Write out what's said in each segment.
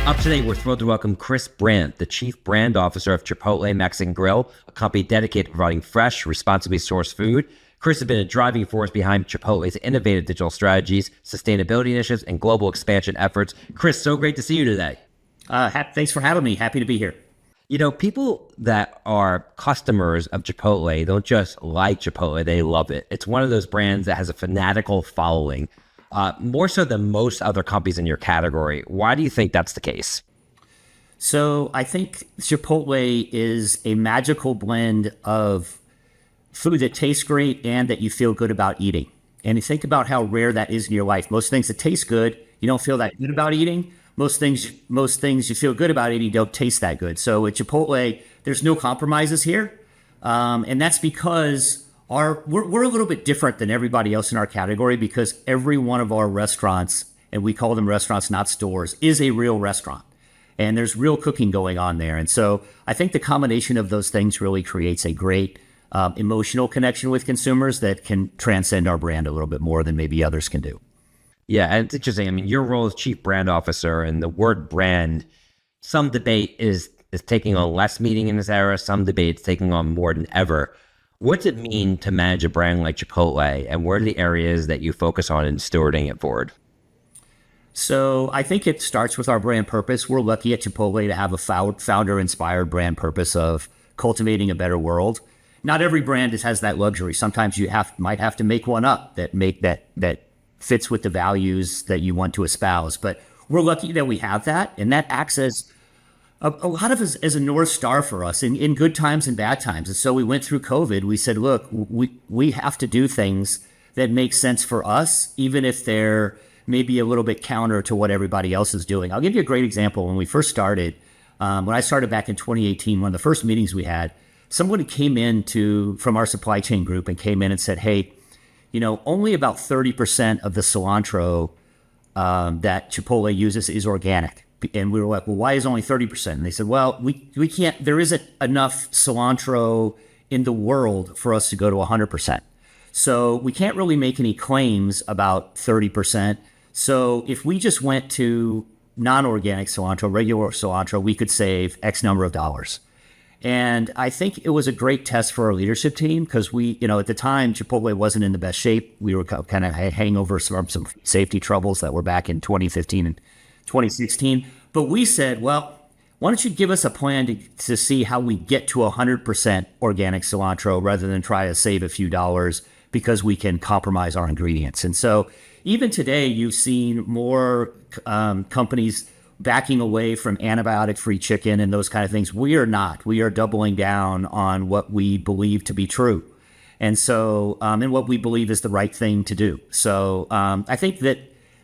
Up today, we're thrilled to welcome Chris Brandt, the Chief Brand Officer of Chipotle Mexican Grill, a company dedicated to providing fresh, responsibly sourced food. Chris has been a driving force behind Chipotle's innovative digital strategies, sustainability initiatives, and global expansion efforts. Chris, so great to see you today. Thanks for having me. Happy to be here. You know, people that are customers of Chipotle don't just like Chipotle, they love it. It's one of those brands that has a fanatical following, more so than most other companies in your category. Why do you think that's the case? So I think Chipotle is a magical blend of food that tastes great and that you feel good about eating. And you think about how rare that is in your life. Most things that taste good, you don't feel that good about eating. Most things you feel good about eating don't taste that good. So at Chipotle, there's no compromises here. And that's because we're a little bit different than everybody else in our category because every one of our restaurants, and we call them restaurants, not stores, is a real restaurant. And there's real cooking going on there. And so I think the combination of those things really creates a great emotional connection with consumers that can transcend our brand a little bit more than maybe others can do. Yeah, and it's interesting. I mean, your role as Chief Brand Officer and the word brand, some debate is taking on less meaning in this era. Some debates taking on more than ever. What's it mean to manage a brand like Chipotle, and what are the areas that you focus on in stewarding it forward? So I think it starts with our brand purpose. We're lucky at Chipotle to have a founder-inspired brand purpose of cultivating a better world. Not every brand has that luxury. Sometimes you might have to make one up that fits with the values that you want to espouse. But we're lucky that we have that, and that acts as a lot of as a North Star for us in good times and bad times. And so we went through COVID. We said, look, we have to do things that make sense for us, even if they're maybe a little bit counter to what everybody else is doing. I'll give you a great example. When we first started, when I started back in 2018, one of the first meetings we had, somebody came in from our supply chain group and came in and said, hey, you know, only about 30% of the cilantro that Chipotle uses is organic. And we were like, well, why is only 30%? And they said, well, we can't, there isn't enough cilantro in the world for us to go to 100%. So we can't really make any claims about 30%. So if we just went to non-organic cilantro, regular cilantro, we could save X number of dollars. And I think it was a great test for our leadership team because we, you know, at the time, Chipotle wasn't in the best shape. We were kind of hangovers from some safety troubles that were back in 2015 and 2016. But we said, well, why don't you give us a plan to see how we get to 100% organic cilantro rather than try to save a few dollars because we can compromise our ingredients. And so even today, you've seen more companies backing away from antibiotic-free chicken and those kind of things. We are not. We are doubling down on what we believe to be true. And so, and what we believe is the right thing to do. So I think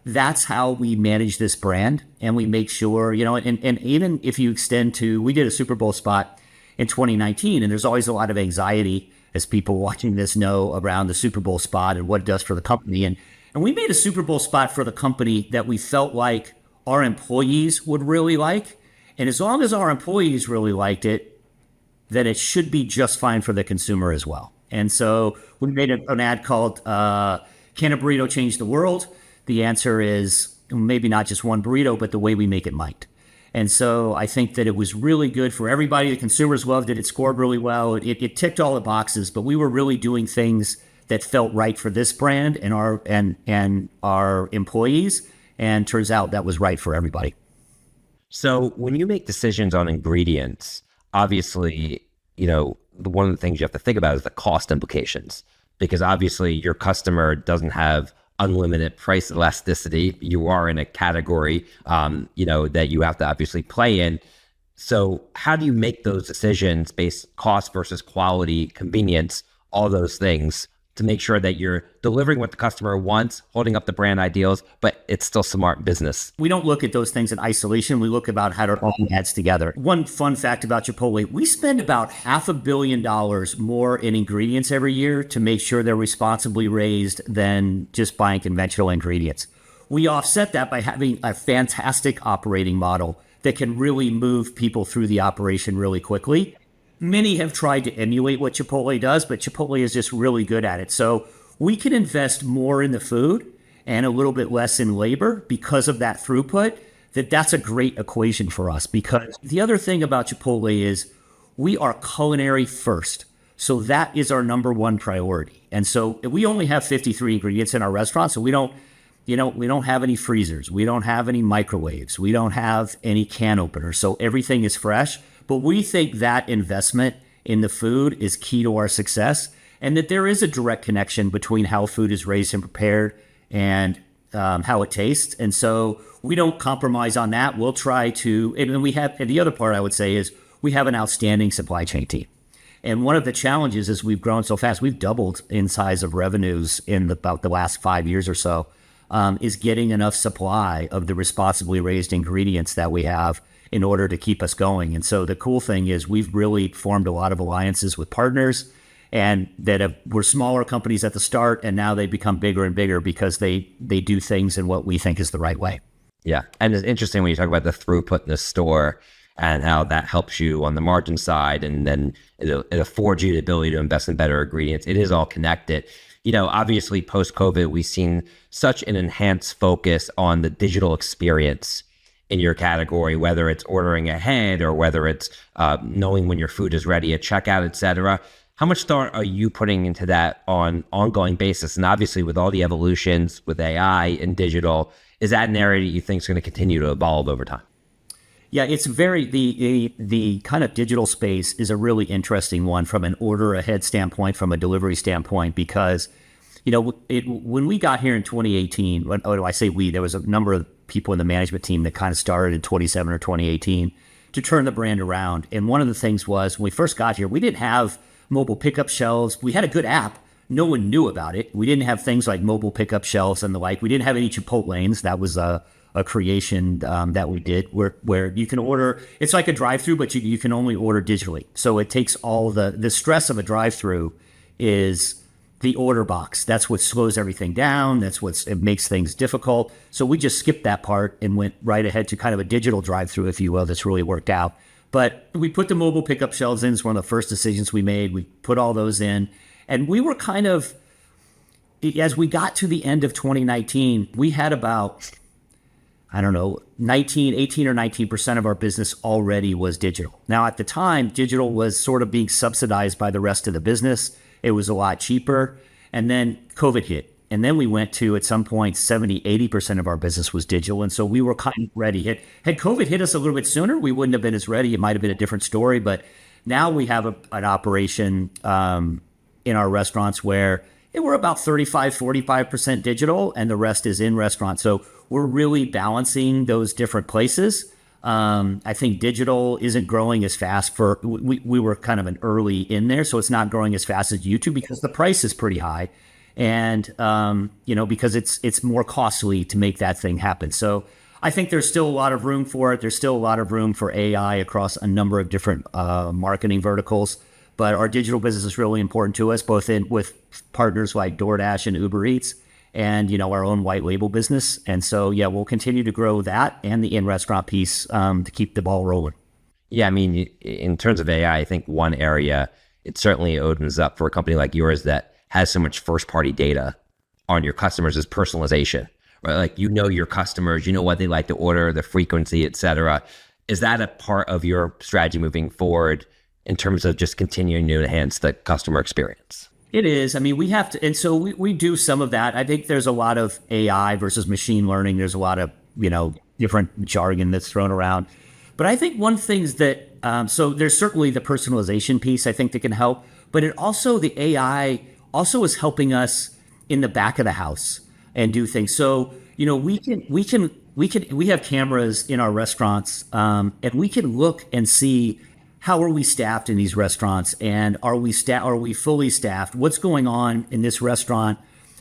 that's how we manage this brand, and we make sure, you know, and even if you extend to, we did a Super Bowl spot in 2019, and there's always a lot of anxiety, as people watching this know, around the Super Bowl spot and what it does for the company. And we made a Super Bowl spot for the company that we felt like our employees would really like. And as long as our employees really liked it, then it should be just fine for the consumer as well. And so we made an ad called, Can a Burrito Change the World? The answer is maybe not just one burrito, but the way we make it might. And so I think that it was really good for everybody. The consumers loved it. It scored really well. It ticked all the boxes, but we were really doing things that felt right for this brand and our employees. And turns out that was right for everybody. So when you make decisions on ingredients, obviously, you know, one of the things you have to think about is the cost implications, because obviously your customer doesn't have unlimited price elasticity. You are in a category, you know, that you have to obviously play in. So how do you make those decisions based cost versus quality, convenience, all those things, to make sure that you're delivering what the customer wants, holding up the brand ideals, but it's still smart business? We don't look at those things in isolation. We look about how it all adds together. One fun fact about Chipotle, we spend about $500 million more in ingredients every year to make sure they're responsibly raised than just buying conventional ingredients. We offset that by having a fantastic operating model that can really move people through the operation really quickly. Many have tried to emulate what Chipotle does, but Chipotle is just really good at it. So we can invest more in the food and a little bit less in labor because of that throughput that's a great equation for us. Because the other thing about Chipotle is we are culinary first. So that is our number one priority. And so we only have 53 ingredients in our restaurant. So we don't have any freezers. We don't have any microwaves. We don't have any can openers. So everything is fresh. But we think that investment in the food is key to our success, and that there is a direct connection between how food is raised and prepared and how it tastes. And so we don't compromise on that. We'll try to, and the other part I would say is we have an outstanding supply chain team. And one of the challenges is we've grown so fast, we've doubled in size of revenues in about the last 5 years or so, is getting enough supply of the responsibly raised ingredients that we have in order to keep us going. And so the cool thing is we've really formed a lot of alliances with partners, and that were smaller companies at the start, and now they become bigger and bigger because they do things in what we think is the right way. Yeah. And it's interesting when you talk about the throughput in the store and how that helps you on the margin side, and then it affords you the ability to invest in better ingredients. It is all connected. Obviously post-COVID, we've seen such an enhanced focus on the digital experience in your category, whether it's ordering ahead or whether it's knowing when your food is ready at checkout, et cetera. How much thought are you putting into that on an ongoing basis? And obviously with all the evolutions with AI and digital, is that an area that you think is going to continue to evolve over time? Yeah, it's the kind of digital space is a really interesting one from an order ahead standpoint, from a delivery standpoint, because, when we got here in 2018, I say we, there was a number of people in the management team that kind of started in 2017 or 2018 to turn the brand around. And one of the things was when we first got here, we didn't have mobile pickup shelves. We had a good app. No one knew about it. We didn't have things like mobile pickup shelves and the like. We didn't have any Chipotlanes. That was a creation that we did where you can order. It's like a drive-through, but you can only order digitally. So it takes all the stress of a drive-through is the order box. That's what slows everything down. It makes things difficult. So we just skipped that part and went right ahead to kind of a digital drive-through, if you will, that's really worked out. But we put the mobile pickup shelves in. It's one of the first decisions we made. We put all those in. And we were kind of, as we got to the end of 2019, we had about, 18 or 19% of our business already was digital. Now, at the time, digital was sort of being subsidized by the rest of the business. It was a lot cheaper. And then COVID hit. And then we went to, at some point, 70, 80% of our business was digital. And so we were kind of ready. Had COVID hit us a little bit sooner, we wouldn't have been as ready. It might have been a different story. But now we have an operation in our restaurants where we're about 45% digital, and the rest is in restaurant. So we're really balancing those different places. I think digital isn't growing as fast we were kind of an early in there, so it's not growing as fast as YouTube because the price is pretty high. And, because it's more costly to make that thing happen. So I think there's still a lot of room for it. There's still a lot of room for AI across a number of different marketing verticals. But our digital business is really important to us, both with partners like DoorDash and Uber Eats and, our own white label business. And so, yeah, we'll continue to grow that and the in-restaurant piece to keep the ball rolling. Yeah, I mean, in terms of AI, I think one area it certainly opens up for a company like yours that has so much first-party data on your customers is personalization, right? Like, your customers, what they like to order, the frequency, et cetera. Is that a part of your strategy moving forward in terms of just continuing to enhance the customer experience? It is. I mean, we have to, and so we do some of that. I think there's a lot of AI versus machine learning. There's a lot of, different jargon that's thrown around. But I think one thing is that, so there's certainly the personalization piece I think that can help, but the AI also is helping us in the back of the house and do things. So, we have cameras in our restaurants, and we can look and see how are we staffed in these restaurants, and are we fully staffed? What's going on in this restaurant?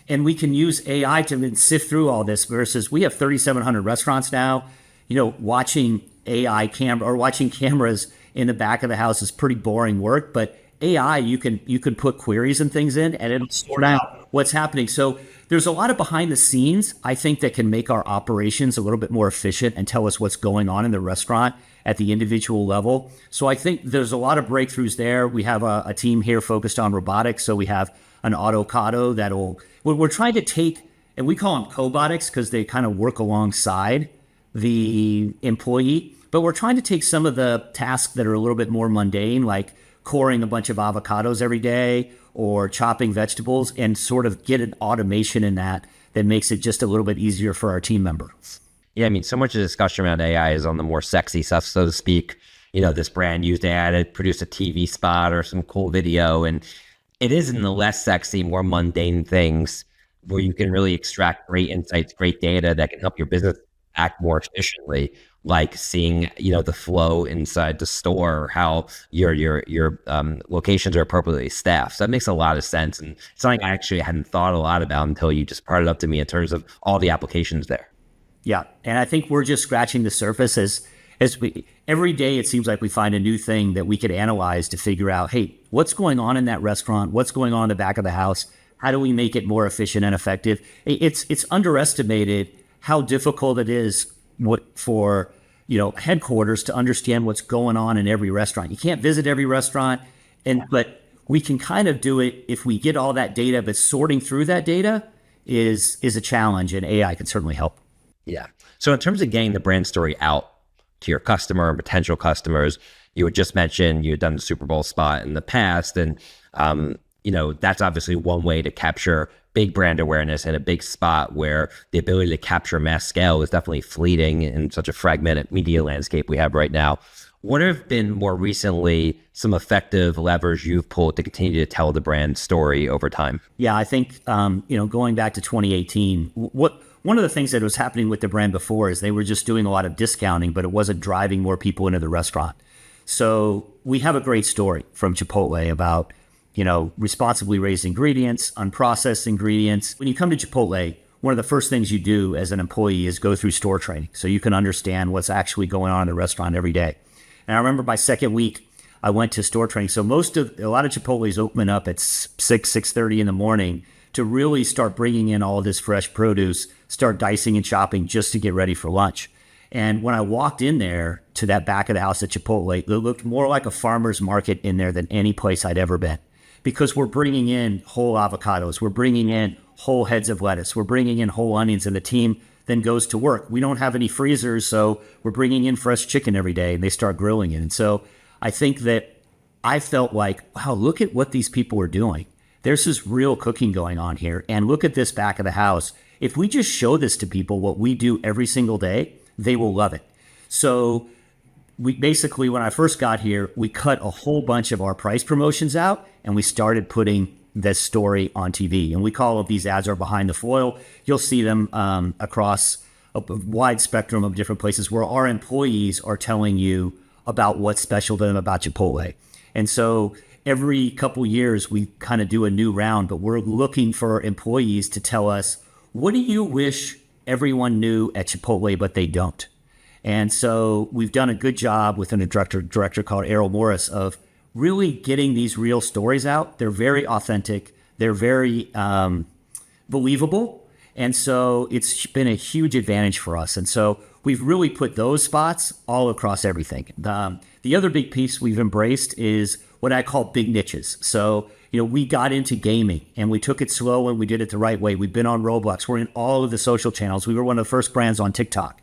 And we can use AI to sift through all this versus we have 3,700 restaurants now. Watching watching cameras in the back of the house is pretty boring work, but AI, you can put queries and things in and it'll sort out what's happening. So there's a lot of behind the scenes, I think, that can make our operations a little bit more efficient and tell us what's going on in the restaurant at the individual level. So I think there's a lot of breakthroughs there. We have a team here focused on robotics. So we have an autocado we're trying to take, and we call them cobotics because they kind of work alongside the employee, but we're trying to take some of the tasks that are a little bit more mundane, like coring a bunch of avocados every day or chopping vegetables, and sort of get an automation in that makes it just a little bit easier for our team member. Yeah, I mean, so much of the discussion around AI is on the more sexy stuff, so to speak. This brand used AI to produce a TV spot or some cool video. And it is in the less sexy, more mundane things where you can really extract great insights, great data that can help your business act more efficiently, like seeing, the flow inside the store, how your locations are appropriately staffed. So that makes a lot of sense. And something I actually hadn't thought a lot about until you just brought it up to me in terms of all the applications there. Yeah. And I think we're just scratching the surface as we, every day it seems like we find a new thing that we could analyze to figure out, hey, what's going on in that restaurant? What's going on in the back of the house? How do we make it more efficient and effective? It's underestimated how difficult it is for, headquarters to understand what's going on in every restaurant. You can't visit every restaurant, but we can kind of do it if we get all that data, but sorting through that data is a challenge, and AI can certainly help. Yeah. So in terms of getting the brand story out to your customer and potential customers, you had just mentioned you had done the Super Bowl spot in the past. And, that's obviously one way to capture big brand awareness in a big spot where the ability to capture mass scale is definitely fleeting in such a fragmented media landscape we have right now. What have been more recently some effective levers you've pulled to continue to tell the brand story over time? Yeah, I think, going back to 2018, one of the things that was happening with the brand before is they were just doing a lot of discounting, but it wasn't driving more people into the restaurant. So we have a great story from Chipotle about, responsibly raised ingredients, unprocessed ingredients. When you come to Chipotle, one of the first things you do as an employee is go through store training so you can understand what's actually going on in the restaurant every day. And I remember my second week, I went to store training. So a lot of Chipotle's open up at 6:30 in the morning to really start bringing in all of this fresh produce, start dicing and chopping just to get ready for lunch. And when I walked in there to that back of the house at Chipotle, it looked more like a farmer's market in there than any place I'd ever been, because we're bringing in whole avocados, we're bringing in whole heads of lettuce, we're bringing in whole onions, and the team then goes to work. We don't have any freezers, so we're bringing in fresh chicken every day, and they start grilling it. And so I think that I felt like, wow, look at what these people are doing. There's this real cooking going on here. And look at this back of the house. If we just show this to people, what we do every single day, they will love it. So we basically, when I first got here, we cut a whole bunch of our price promotions out, and we started putting this story on TV. And we call it, these ads are behind the foil. You'll see them across a wide spectrum of different places where our employees are telling you about what's special to them about Chipotle. And so every couple years, we kind of do a new round, but we're looking for employees to tell us, what do you wish everyone knew at Chipotle, but they don't? And so we've done a good job with a director called Errol Morris of really getting these real stories out. They're very authentic. They're very believable. And so it's been a huge advantage for us. And so we've really put those spots all across everything. The other big piece we've embraced is what I call big niches. So, we got into gaming and we took it slow and we did it the right way. We've been on Roblox. We're in all of the social channels. We were one of the first brands on TikTok.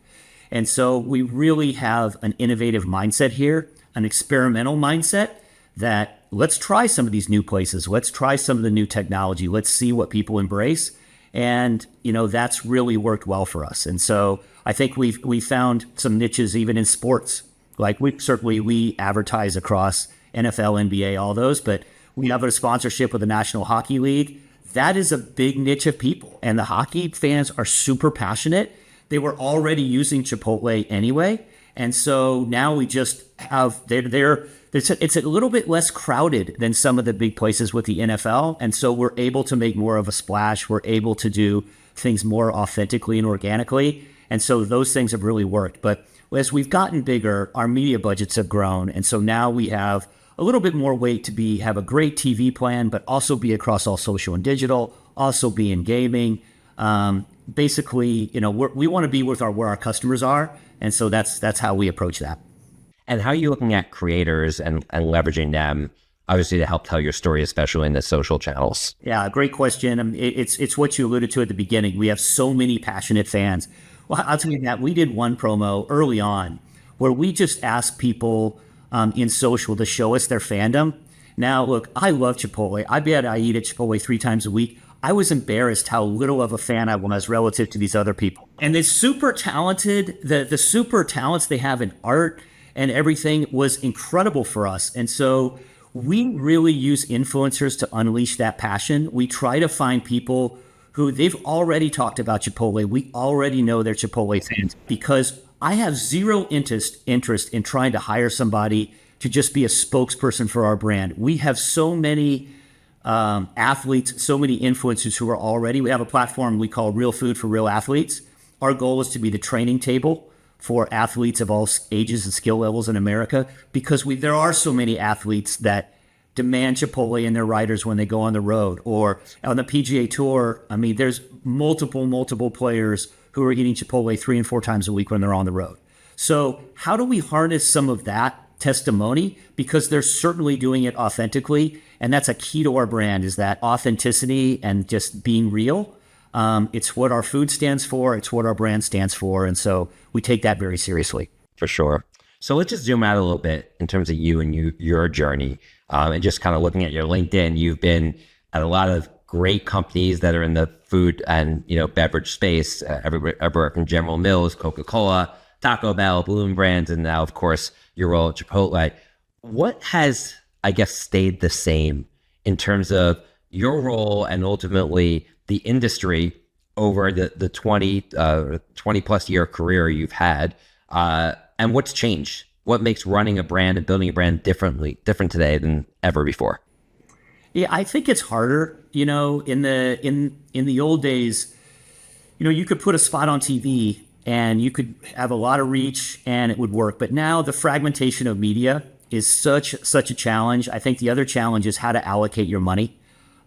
And so we really have an innovative mindset here, an experimental mindset that let's try some of these new places. Let's try some of the new technology. Let's see what people embrace. And, that's really worked well for us. And so I think we found some niches even in sports. Like we advertise across NFL, NBA, all those, but we have a sponsorship with the National Hockey League. That is a big niche of people. And the hockey fans are super passionate. They were already using Chipotle anyway. And so now we just have, it's a little bit less crowded than some of the big places with the NFL. And so we're able to make more of a splash. We're able to do things more authentically and organically. And so those things have really worked. But as we've gotten bigger, our media budgets have grown. And so now we have a little bit more weight to have a great TV plan, but also be across all social and digital, also be in gaming. Basically, we want to be where our customers are. And so that's how we approach that. And how are you looking at creators and leveraging them, obviously, to help tell your story, especially in the social channels? Yeah, great question. It's what you alluded to at the beginning. We have so many passionate fans. Well, I'll tell you that we did one promo early on where we just asked people in social to show us their fandom. Now, look, I love Chipotle. I bet I eat at Chipotle 3 times a week. I was embarrassed how little of a fan I was relative to these other people. And the super talented, the super talents they have in art and everything was incredible for us. And so we really use influencers to unleash that passion. We try to find people who they've already talked about Chipotle. We already know they're Chipotle fans because I have zero interest in trying to hire somebody to just be a spokesperson for our brand. We have so many athletes, so many influencers who are already, we have a platform we call Real Food for Real Athletes. Our goal is to be the training table for athletes of all ages and skill levels in America because there are so many athletes that demand Chipotle in their riders when they go on the road or on the PGA Tour. I mean, there's multiple players who are eating Chipotle 3 and 4 times a week when they're on the road. So how do we harness some of that testimony? Because they're certainly doing it authentically. And that's a key to our brand is that authenticity and just being real. It's what our food stands for. It's what our brand stands for. And so we take that very seriously. For sure. So let's just zoom out a little bit in terms of you and your journey. And just kind of looking at your LinkedIn, you've been at a lot of great companies that are in the food and beverage space, everywhere from General Mills, Coca-Cola, Taco Bell, Bloom Brands, and now, of course, your role at Chipotle. What has, I guess, stayed the same in terms of your role and ultimately the industry over the 20 plus year career you've had? And what's changed? What makes running a brand and building a brand different today than ever before? Yeah, I think it's harder. In the old days, you could put a spot on TV and you could have a lot of reach and it would work. But now the fragmentation of media is such a challenge. I think the other challenge is how to allocate your money.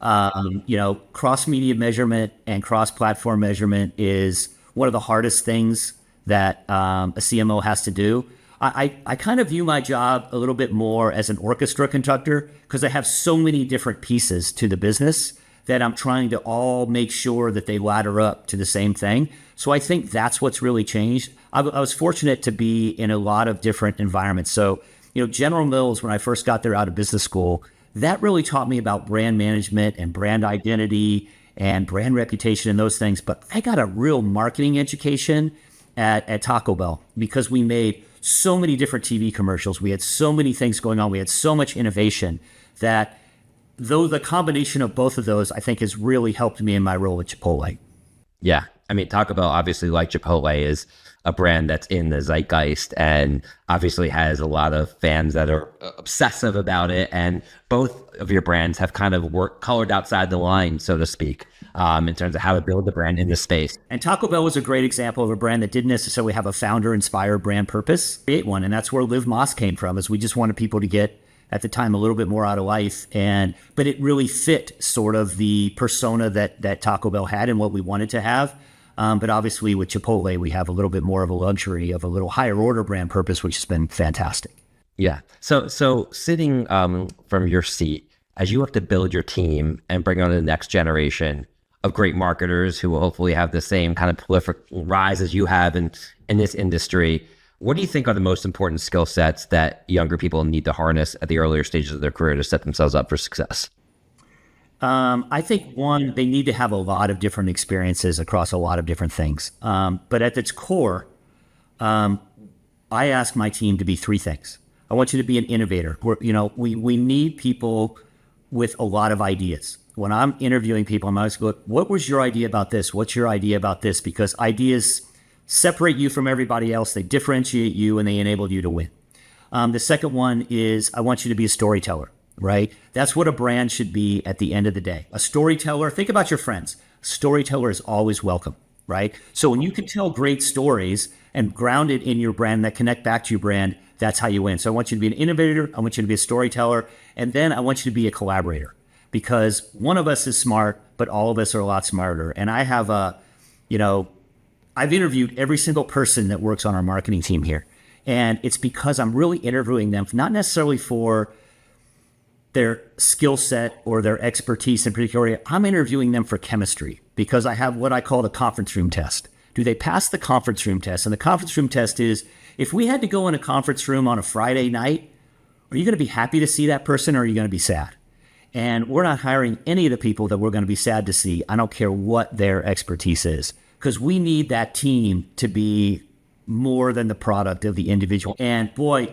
Cross media measurement and cross platform measurement is one of the hardest things that a CMO has to do. I kind of view my job a little bit more as an orchestra conductor because I have so many different pieces to the business that I'm trying to all make sure that they ladder up to the same thing. So I think that's what's really changed. I was fortunate to be in a lot of different environments. So, General Mills, when I first got there out of business school, that really taught me about brand management and brand identity and brand reputation and those things. But I got a real marketing education at Taco Bell because we made so many different TV commercials. We had so many things going on. We had so much innovation that though the combination of both of those, I think has really helped me in my role at Chipotle. Yeah. I mean, Taco Bell, obviously, like Chipotle, is a brand that's in the zeitgeist and obviously has a lot of fans that are obsessive about it. And both of your brands have kind of colored outside the line, so to speak, in terms of how to build the brand in the space. And Taco Bell was a great example of a brand that didn't necessarily have a founder-inspired brand purpose. Create one, and that's where Live Moss came from, is we just wanted people to get, at the time, a little bit more out of life. But it really fit sort of the persona that Taco Bell had and what we wanted to have. But obviously with Chipotle, we have a little bit more of a luxury of a little higher order brand purpose, which has been fantastic. Yeah. So sitting from your seat, as you have to build your team and bring on the next generation of great marketers who will hopefully have the same kind of prolific rise as you have in this industry, what do you think are the most important skill sets that younger people need to harness at the earlier stages of their career to set themselves up for success? I think one, they need to have a lot of different experiences across a lot of different things. But at its core, I ask my team to be 3 things. I want you to be an innovator. We need people with a lot of ideas. When I'm interviewing people, I'm always going, what was your idea about this? What's your idea about this? Because ideas separate you from everybody else. They differentiate you and they enable you to win. The second one is I want you to be a storyteller. Right? That's what a brand should be at the end of the day. A storyteller, think about your friends. A storyteller is always welcome, right? So when you can tell great stories and ground it in your brand that connect back to your brand, that's how you win. So I want you to be an innovator. I want you to be a storyteller. And then I want you to be a collaborator because one of us is smart, but all of us are a lot smarter. And I have I've interviewed every single person that works on our marketing team here. And it's because I'm really interviewing them, not necessarily for their skill set or their expertise in particular area. I'm interviewing them for chemistry because I have what I call the conference room test. do they pass the conference room test? And the conference room test is, if we had to go in a conference room on a Friday night, are you going to be happy to see that person, or are you going to be sad? And we're not hiring any of the people that we're going to be sad to see. I don't care what their expertise is, because we need that team to be more than the product of the individual. And boy,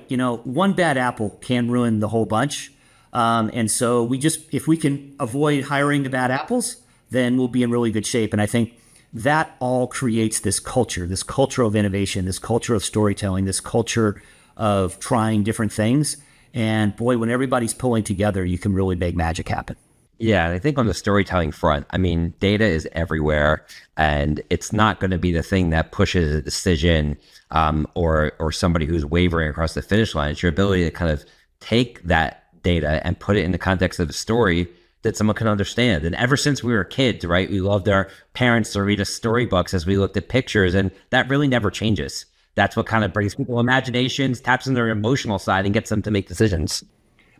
one bad apple can ruin the whole bunch. And so if we can avoid hiring the bad apples, then we'll be in really good shape. And I think that all creates this culture of innovation, this culture of storytelling, this culture of trying different things. And boy, when everybody's pulling together, you can really make magic happen. Yeah, and I think on the storytelling front, I mean, data is everywhere, and it's not going to be the thing that pushes a decision or somebody who's wavering across the finish line. It's your ability to kind of take that data and put it in the context of a story that someone can understand. And ever since we were kids, right, we loved our parents to read us storybooks as we looked at pictures, and that really never changes. That's what kind of brings people imaginations, taps in their emotional side, and gets them to make decisions.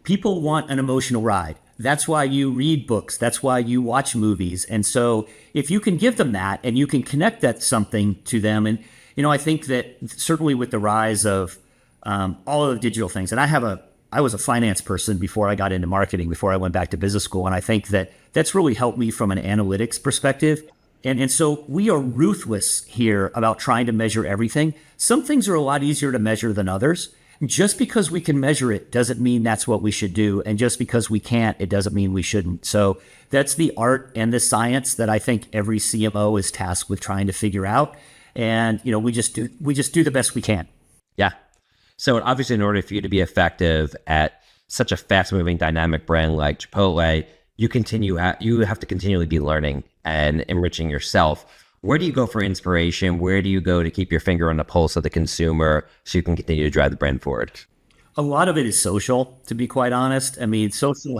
People want an emotional ride. That's why you read books. That's why you watch movies. And so if you can give them that and you can connect that something to them, and I think that certainly with the rise of all of the digital things, and I was a finance person before I got into marketing, before I went back to business school, and I think that that's really helped me from an analytics perspective. And so we are ruthless here about trying to measure everything. Some things are a lot easier to measure than others. Just because we can measure it doesn't mean that's what we should do. And just because we can't, it doesn't mean we shouldn't. So that's the art and the science that I think every CMO is tasked with trying to figure out. And, we just do the best we can. Yeah. So obviously, in order for you to be effective at such a fast moving dynamic brand like Chipotle, you have to continually be learning and enriching yourself. Where do you go for inspiration? Where do you go to keep your finger on the pulse of the consumer so you can continue to drive the brand forward? A lot of it is social, to be quite honest. I mean, social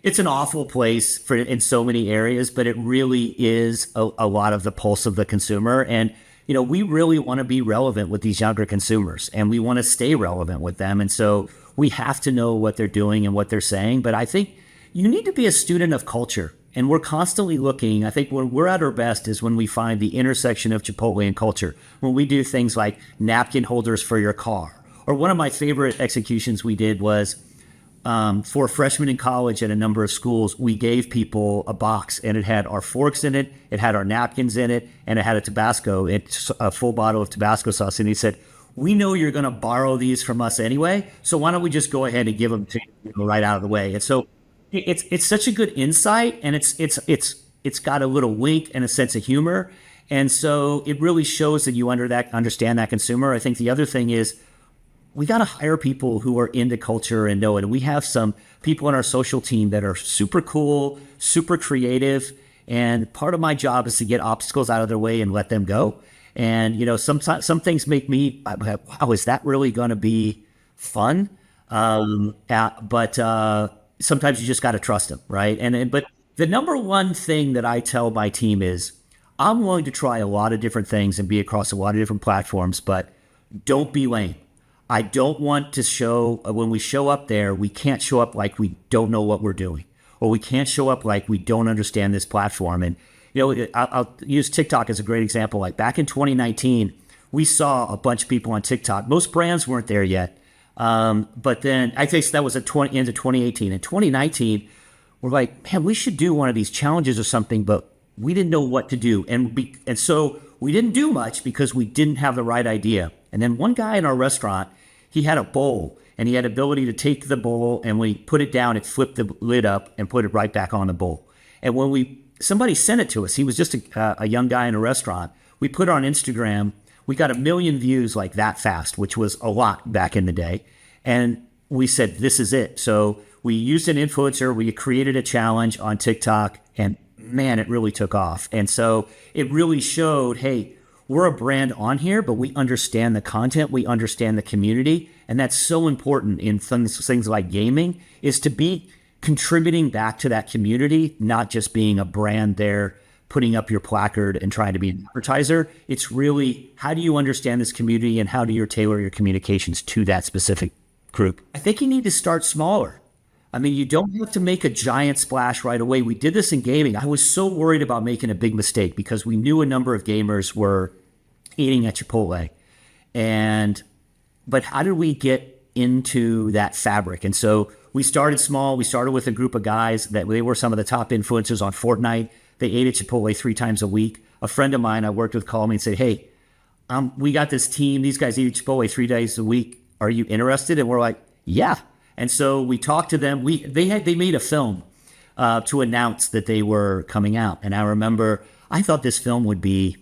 it's an awful place in so many areas, but it really is a lot of the pulse of the consumer. And, we really want to be relevant with these younger consumers, and we want to stay relevant with them. And so we have to know what they're doing and what they're saying. But I think you need to be a student of culture. And we're constantly looking. I think when we're at our best is when we find the intersection of Chipotle and culture, when we do things like napkin holders for your car. Or one of my favorite executions we did was for freshmen in college at a number of schools, we gave people a box, and it had our forks in it, it had our napkins in it, and it had a full bottle of Tabasco sauce. And he said, "We know you're going to borrow these from us anyway, so why don't we just go ahead and give them to you right out of the way?" And so it's such a good insight, and it's got a little wink and a sense of humor, and so it really shows that you understand that consumer. I think the other thing is we got to hire people who are into culture and know it. And we have some people on our social team that are super cool, super creative, and part of my job is to get obstacles out of their way and let them go. And sometimes some things make me, wow, is that really going to be fun? But sometimes you just got to trust them, right? But the number one thing that I tell my team is I'm willing to try a lot of different things and be across a lot of different platforms, but don't be lame. I don't want to show, when we show up there, we can't show up like we don't know what we're doing, or we can't show up like we don't understand this platform. And, I'll use TikTok as a great example. Like back in 2019, we saw a bunch of people on TikTok. Most brands weren't there yet. But then I think that was at into 2018. In 2019, we're like, man, we should do one of these challenges or something, but we didn't know what to do. And so we didn't do much because we didn't have the right idea. And then one guy in our restaurant, he had a bowl, and he had ability to take the bowl, and when he put it down, it flipped the lid up and put it right back on the bowl. And when somebody sent it to us, he was just a young guy in a restaurant. We put it on Instagram. We got 1 million views like that fast, which was a lot back in the day. And we said, this is it. So we used an influencer. We created a challenge on TikTok, and man, it really took off. And so it really showed, hey, we're a brand on here, but we understand the content, we understand the community, and that's so important in things like gaming, is to be contributing back to that community, not just being a brand there, putting up your placard and trying to be an advertiser. It's really, how do you understand this community and how do you tailor your communications to that specific group? I think you need to start smaller. I mean, you don't have to make a giant splash right away. We did this in gaming. I was so worried about making a big mistake because we knew a number of gamers were eating at Chipotle. But how did we get into that fabric? And so we started small. We started with a group of guys that they were some of the top influencers on Fortnite. They ate at Chipotle 3 times a week. A friend of mine I worked with called me and said, hey, we got this team. These guys eat at Chipotle 3 days a week. Are you interested? And we're like, yeah. And so we talked to them. They made a film to announce that they were coming out. And I remember I thought this film would be,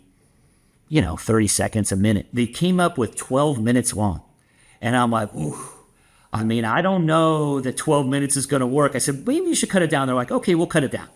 30 seconds, a minute. They came up with 12 minutes long. And I'm like, ooh. I mean, I don't know that 12 minutes is going to work. I said, maybe you should cut it down. They're like, okay, we'll cut it down.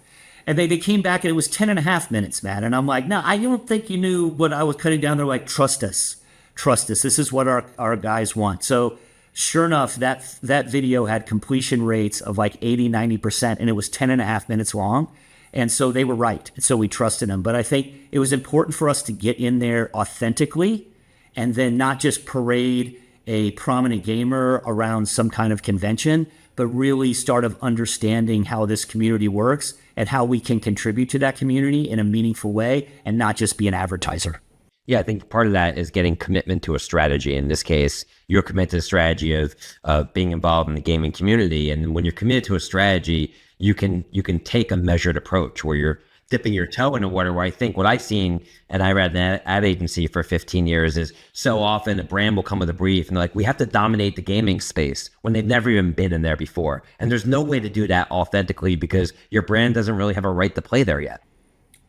And they came back and it was 10 and a half minutes, man. And I'm like, no, I don't think you knew what I was cutting down. They're like, trust us. This is what our guys want. So sure enough, that video had completion rates of like 80, 90%, and it was 10 and a half minutes long. And so they were right. And so we trusted them. But I think it was important for us to get in there authentically and then not just parade a prominent gamer around some kind of convention, but really start of understanding how this community works and how we can contribute to that community in a meaningful way and not just be an advertiser. Yeah, I think part of that is getting commitment to a strategy. In this case, you're committed to the strategy of being involved in the gaming community. And when you're committed to a strategy, you can take a measured approach where you're dipping your toe in the water. Where I think what I've seen, and I ran an ad agency for 15 years, is so often a brand will come with a brief and they're like, we have to dominate the gaming space when they've never even been in there before. And there's no way to do that authentically because your brand doesn't really have a right to play there yet.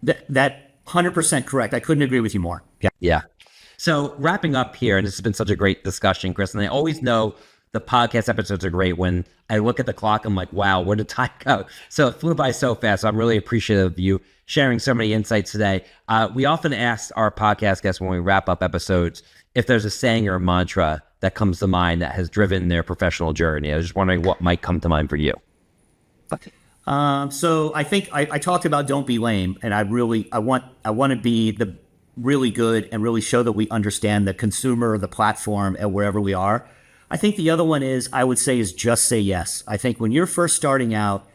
That 100% correct. I couldn't agree with you more. Yeah. So wrapping up here, and this has been such a great discussion, Chris, and I always know the podcast episodes are great when I look at the clock, I'm like, wow, where did time go? So it flew by so fast. So I'm really appreciative of you sharing so many insights today. We often ask our podcast guests when we wrap up episodes if there's a saying or a mantra that comes to mind that has driven their professional journey. I was just wondering what might come to mind for you. So I think I talked about don't be lame, and I want to be the really good and really show that we understand the consumer or the platform at wherever we are. I think the other one is just say yes. I think when you're first starting out,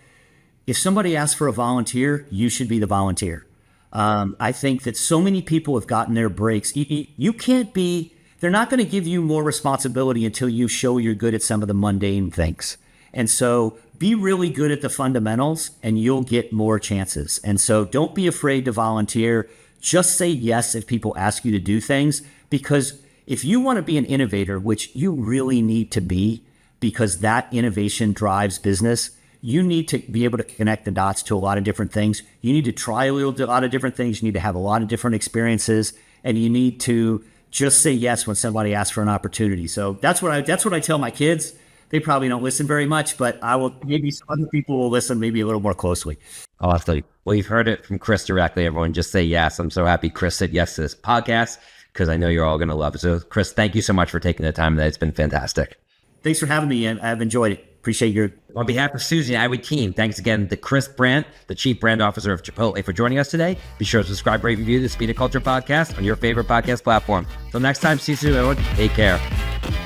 if somebody asks for a volunteer, you should be the volunteer. I think that so many people have gotten their breaks. You can't be, they're not going to give you more responsibility until you show you're good at some of the mundane things. And so be really good at the fundamentals and you'll get more chances. And so don't be afraid to volunteer. Just say yes if people ask you to do things, because if you want to be an innovator, which you really need to be, because that innovation drives business, you need to be able to connect the dots to a lot of different things. You need to try a lot of different things. You need to have a lot of different experiences, and you need to just say yes when somebody asks for an opportunity. So that's what I tell my kids. They probably don't listen very much, but maybe other people will listen maybe a little more closely. Awesome. Well, you've heard it from Chris directly, everyone. Just say yes. I'm so happy Chris said yes to this podcast because I know you're all going to love it. So Chris, thank you so much for taking the time today. It's been fantastic. Thanks for having me, and I've enjoyed it. Appreciate your... On behalf of Suzy and Iwood team, thanks again to Chris Brandt, the Chief Brand Officer of Chipotle, for joining us today. Be sure to subscribe, rate, review the Speed of Culture podcast on your favorite podcast platform. Till next time, see you soon, everyone. Take care.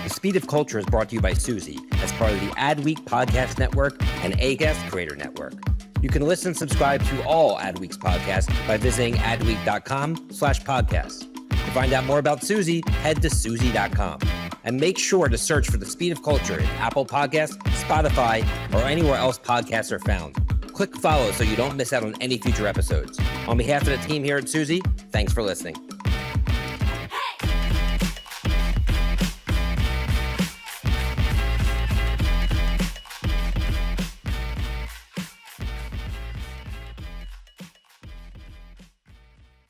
The Speed of Culture is brought to you by Suzy as part of the Adweek Podcast Network and Acast Creator Network. You can listen and subscribe to all Adweek's podcasts by visiting adweek.com/podcasts. To find out more about Suzy, head to Suzy.com. And make sure to search for The Speed of Culture in Apple Podcasts, Spotify, or anywhere else podcasts are found. Click follow so you don't miss out on any future episodes. On behalf of the team here at Suzy, thanks for listening.